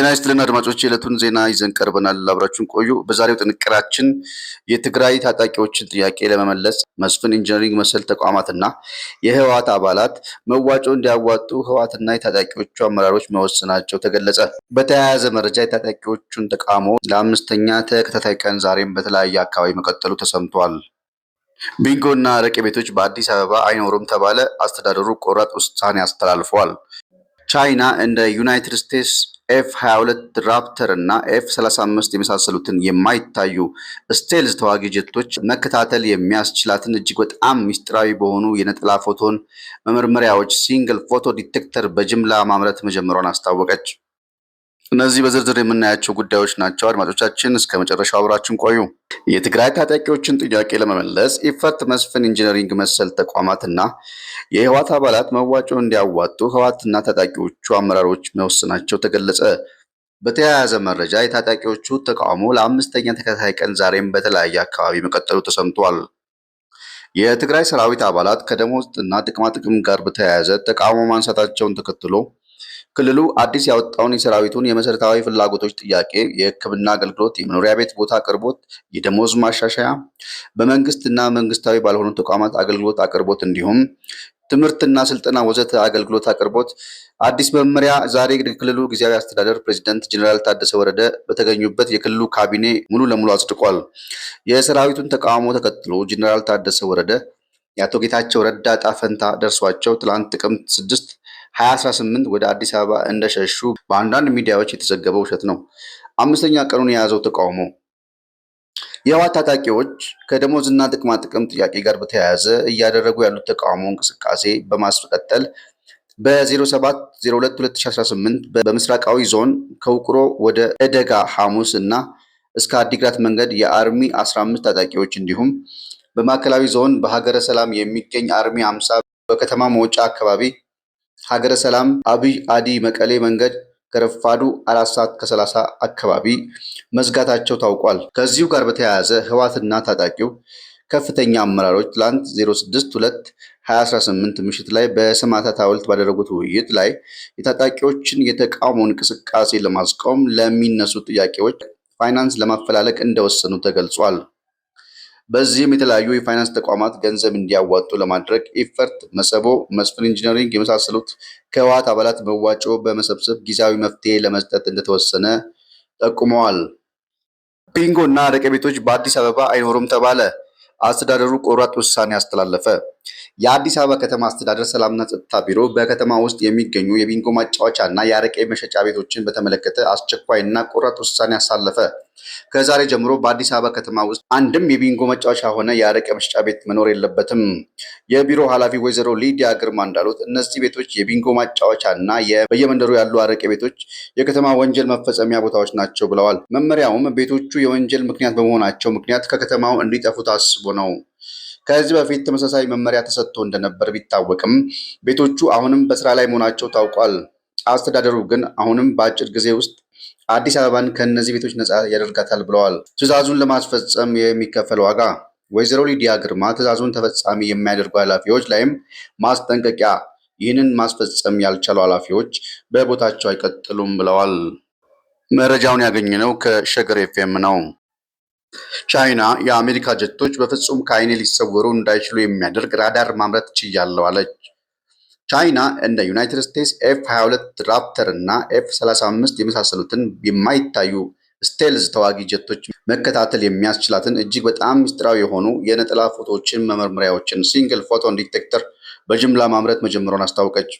ጤና ይስጥልን አድማጮች፣ የዕለቱን ዜና ይዘን ቀርበናል። አብራችሁን ቆዩ። በዛሬው ጥንቅራችን የትግራይ ታጣቂዎችን ጥያቄ ለመመለስ መስፍን ኢንጂነሪንግ መሰል ተቋማትና የህወሓት አባላት መዋጮ እንዲያዋጡ ህወሓትና የታጣቂዎቹ አመራሮች መወሰናቸው ተገለጸ። በተያያዘ መረጃ የታጣቂዎቹን ተቃውሞ ለአምስተኛ ተከታታይ ቀን ዛሬም በተለያየ አካባቢ መቀጠሉ ተሰምቷል። ቢንጎና አረቄ ቤቶች በአዲስ አበባ አይኖሩም ተባለ። አስተዳደሩ ቆራጥ ውሳኔ አስተላልፏል። ቻይና እንደ ዩናይትድ ስቴትስ ኤፍ-22 ራፕተር እና ኤፍ-35 የመሳሰሉትን የማይታዩ ስቴልዝ ተዋጊ ጀቶች መከታተል የሚያስችላትን እጅግ በጣም ሚስጥራዊ በሆኑ የነጠላ ፎቶን መመርመሪያዎች ሲንግል ፎቶ ዲቴክተር በጅምላ ማምረት መጀመሯን አስታወቀች። እነዚህ በዝርዝር የምናያቸው ጉዳዮች ናቸው። አድማጮቻችን እስከ መጨረሻው አብራችን ቆዩ። የትግራይ ታጣቂዎችን ጥያቄ ለመመለስ ኢፈርት መስፍን ኢንጂነሪንግ መሰል ተቋማትና የህወሓት አባላት መዋጮ እንዲያዋጡ ህወሓትና ታጣቂዎቹ አመራሮች መወሰናቸው ተገለጸ። በተያያዘ መረጃ የታጣቂዎቹ ተቃውሞ ለአምስተኛ ተከታታይ ቀን ዛሬም በተለያየ አካባቢ መቀጠሉ ተሰምቷል። የትግራይ ሰራዊት አባላት ከደሞዝ እና ጥቅማጥቅም ጋር በተያያዘ ተቃውሞ ማንሳታቸውን ተከትሎ ክልሉ አዲስ ያወጣውን የሰራዊቱን የመሰረታዊ ፍላጎቶች ጥያቄ የሕክምና አገልግሎት፣ የመኖሪያ ቤት ቦታ አቅርቦት፣ የደሞዝ ማሻሻያ፣ በመንግስትና መንግስታዊ ባልሆኑ ተቋማት አገልግሎት አቅርቦት እንዲሁም ትምህርትና ስልጠና ወዘተ አገልግሎት አቅርቦት አዲስ መመሪያ ዛሬ የክልሉ ጊዜያዊ አስተዳደር ፕሬዝዳንት ጀነራል ታደሰ ወረደ በተገኙበት የክልሉ ካቢኔ ሙሉ ለሙሉ አጽድቋል። የሰራዊቱን ተቃውሞ ተከትሎ ጀነራል ታደሰ ወረደ የአቶ ጌታቸው ረዳ ዕጣ ፈንታ ደርሷቸው ትላንት ጥቅምት 6 2018 ወደ አዲስ አበባ እንደሸሹ በአንዳንድ ሚዲያዎች የተዘገበው ውሸት ነው። አምስተኛ ቀኑን የያዘው ተቃውሞ የህወሓት ታጣቂዎች ከደሞዝና ጥቅማጥቅም ጥያቄ ጋር በተያያዘ እያደረጉ ያሉት ተቃውሞ እንቅስቃሴ በማስቀጠል በ07/02/2018 በምስራቃዊ ዞን ከውቅሮ ወደ እደጋ ሐሙስ እና እስከ አዲግራት መንገድ የአርሚ 15 ታጣቂዎች እንዲሁም በማዕከላዊ ዞን በሀገረ ሰላም የሚገኝ አርሚ 50 በከተማ መውጫ አካባቢ ሀገረ ሰላም አብይ አዲ መቀሌ መንገድ ከረፋዱ 4:30 አካባቢ መዝጋታቸው ታውቋል። ከዚሁ ጋር በተያያዘ ህወሓትና ታጣቂው ከፍተኛ አመራሮች ትላንት 06/02/2018 ምሽት ላይ በሰማዕታት ሐውልት ባደረጉት ውይይት ላይ የታጣቂዎችን የተቃውሞ እንቅስቃሴ ለማስቆም ለሚነሱ ጥያቄዎች ፋይናንስ ለማፈላለግ እንደወሰኑ ተገልጿል። በዚህም የተለያዩ የፋይናንስ ተቋማት ገንዘብ እንዲያዋጡ ለማድረግ ኢፈርት፣ መሰቦ፣ መስፍን ኢንጂነሪንግ የመሳሰሉት ከህወሓት አባላት መዋጮ በመሰብሰብ ጊዜያዊ መፍትሄ ለመስጠት እንደተወሰነ ጠቁመዋል። ቢንጎ እና አረቄ ቤቶች በአዲስ አበባ አይኖሩም ተባለ። አስተዳደሩ ቆራጥ ውሳኔ አስተላለፈ። የአዲስ አበባ ከተማ አስተዳደር ሰላምና ጸጥታ ቢሮ በከተማ ውስጥ የሚገኙ የቢንጎ ማጫወቻ እና የአረቄ መሸጫ ቤቶችን በተመለከተ አስቸኳይ እና ቆራጥ ውሳኔ አሳለፈ። ከዛሬ ጀምሮ በአዲስ አበባ ከተማ ውስጥ አንድም የቢንጎ መጫወቻ ሆነ የአረቄ መሸጫ ቤት መኖር የለበትም። የቢሮ ኃላፊ ወይዘሮ ሊዲያ ግርማ እንዳሉት እነዚህ ቤቶች የቢንጎ ማጫወቻ እና በየመንደሩ ያሉ አረቄ ቤቶች የከተማ ወንጀል መፈጸሚያ ቦታዎች ናቸው ብለዋል። መመሪያውም ቤቶቹ የወንጀል ምክንያት በመሆናቸው ምክንያት ከከተማው እንዲጠፉ ታስቦ ነው። ከዚህ በፊት ተመሳሳይ መመሪያ ተሰጥቶ እንደነበር ቢታወቅም ቤቶቹ አሁንም በስራ ላይ መሆናቸው ታውቋል። አስተዳደሩ ግን አሁንም በአጭር ጊዜ ውስጥ አዲስ አበባን ከእነዚህ ቤቶች ነፃ ያደርጋታል ብለዋል። ትዕዛዙን ለማስፈጸም የሚከፈል ዋጋ ወይዘሮ ሊዲያ ግርማ ትዕዛዙን ተፈጻሚ የሚያደርጉ ኃላፊዎች ላይም ማስጠንቀቂያ፣ ይህንን ማስፈጸም ያልቻሉ ኃላፊዎች በቦታቸው አይቀጥሉም ብለዋል። መረጃውን ያገኘነው ከሸገር ኤፍኤም ነው። ቻይና የአሜሪካ ጀቶች በፍጹም ከዓይኔ ሊሰወሩ እንዳይችሉ የሚያደርግ ራዳር ማምረት ችያለሁ አለች። ቻይና እንደ ዩናይትድ ስቴትስ ኤፍ-22 ራፕተር እና ኤፍ-35 የመሳሰሉትን የማይታዩ ስቴልዝ ተዋጊ ጀቶች መከታተል የሚያስችላትን እጅግ በጣም ምስጢራዊ የሆኑ የነጠላ ፎቶዎችን መመርመሪያዎችን ሲንግል ፎቶ ዲቴክተር በጅምላ ማምረት መጀመሯን አስታወቀች።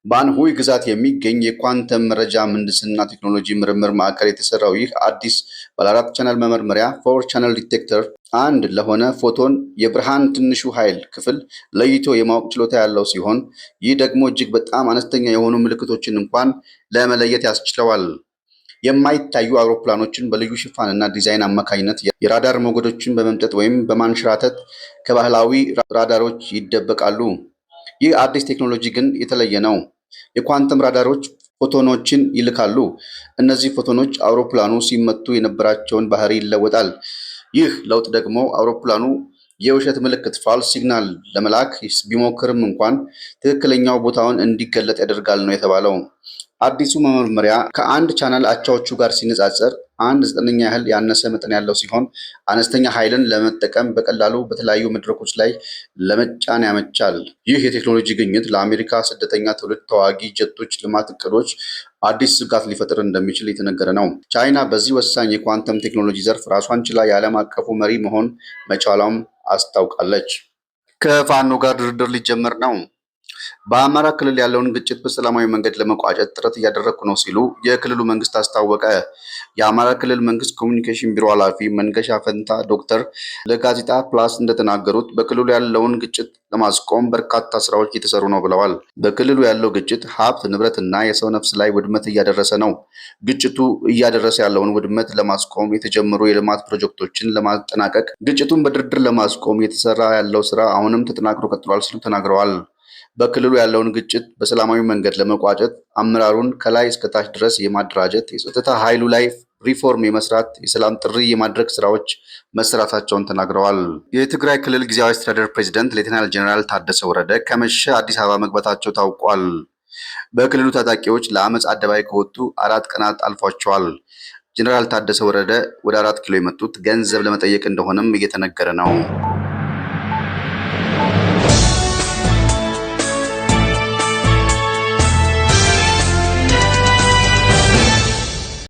በአንሁይ ግዛት የሚገኝ የኳንተም መረጃ ምህንድስና ቴክኖሎጂ ምርምር ማዕከል የተሰራው ይህ አዲስ ባለ4 ቻናል መመርመሪያ 4 ቻናል ዲቴክተር አንድ ለሆነ ፎቶን የብርሃን ትንሹ ኃይል ክፍል ለይቶ የማወቅ ችሎታ ያለው ሲሆን ይህ ደግሞ እጅግ በጣም አነስተኛ የሆኑ ምልክቶችን እንኳን ለመለየት ያስችለዋል። የማይታዩ አውሮፕላኖችን በልዩ ሽፋን እና ዲዛይን አማካኝነት የራዳር ሞገዶችን በመምጠጥ ወይም በማንሸራተት ከባህላዊ ራዳሮች ይደበቃሉ። ይህ አዲስ ቴክኖሎጂ ግን የተለየ ነው። የኳንተም ራዳሮች ፎቶኖችን ይልካሉ። እነዚህ ፎቶኖች አውሮፕላኑ ሲመቱ የነበራቸውን ባህሪ ይለወጣል። ይህ ለውጥ ደግሞ አውሮፕላኑ የውሸት ምልክት ፋልስ ሲግናል ለመላክ ቢሞክርም እንኳን ትክክለኛው ቦታውን እንዲገለጥ ያደርጋል ነው የተባለው። አዲሱ መመርመሪያ ከአንድ ቻናል አቻዎቹ ጋር ሲነጻጸር 1/9 ያህል ያነሰ መጠን ያለው ሲሆን አነስተኛ ኃይልን ለመጠቀም በቀላሉ በተለያዩ መድረኮች ላይ ለመጫን ያመቻል። ይህ የቴክኖሎጂ ግኝት ለአሜሪካ ስደተኛ ትውልድ ተዋጊ ጀቶች ልማት እቅዶች አዲስ ስጋት ሊፈጥር እንደሚችል የተነገረ ነው። ቻይና በዚህ ወሳኝ የኳንተም ቴክኖሎጂ ዘርፍ ራሷን ችላ የዓለም አቀፉ መሪ መሆን መቻሏም አስታውቃለች። ከፋኖ ጋር ድርድር ሊጀመር ነው። በአማራ ክልል ያለውን ግጭት በሰላማዊ መንገድ ለመቋጨት ጥረት እያደረግኩ ነው ሲሉ የክልሉ መንግስት አስታወቀ። የአማራ ክልል መንግስት ኮሚኒኬሽን ቢሮ ኃላፊ መንገሻ ፈንታ ዶክተር ለጋዜጣ ፕላስ እንደተናገሩት በክልሉ ያለውን ግጭት ለማስቆም በርካታ ስራዎች እየተሰሩ ነው ብለዋል። በክልሉ ያለው ግጭት ሀብት ንብረትና የሰው ነፍስ ላይ ውድመት እያደረሰ ነው። ግጭቱ እያደረሰ ያለውን ውድመት ለማስቆም የተጀመሩ የልማት ፕሮጀክቶችን ለማጠናቀቅ፣ ግጭቱን በድርድር ለማስቆም እየተሰራ ያለው ስራ አሁንም ተጠናክሮ ቀጥሏል ሲሉ ተናግረዋል። በክልሉ ያለውን ግጭት በሰላማዊ መንገድ ለመቋጨት አመራሩን ከላይ እስከታች ድረስ የማደራጀት፣ የጸጥታ ኃይሉ ላይ ሪፎርም የመስራት፣ የሰላም ጥሪ የማድረግ ስራዎች መሰራታቸውን ተናግረዋል። የትግራይ ክልል ጊዜያዊ አስተዳደር ፕሬዝዳንት ሌተናል ጀነራል ታደሰ ወረደ ከመሸ አዲስ አበባ መግባታቸው ታውቋል። በክልሉ ታጣቂዎች ለአመፅ አደባባይ ከወጡ 4 ቀናት አልፏቸዋል። ጀነራል ታደሰ ወረደ ወደ 4 ኪሎ የመጡት ገንዘብ ለመጠየቅ እንደሆነም እየተነገረ ነው።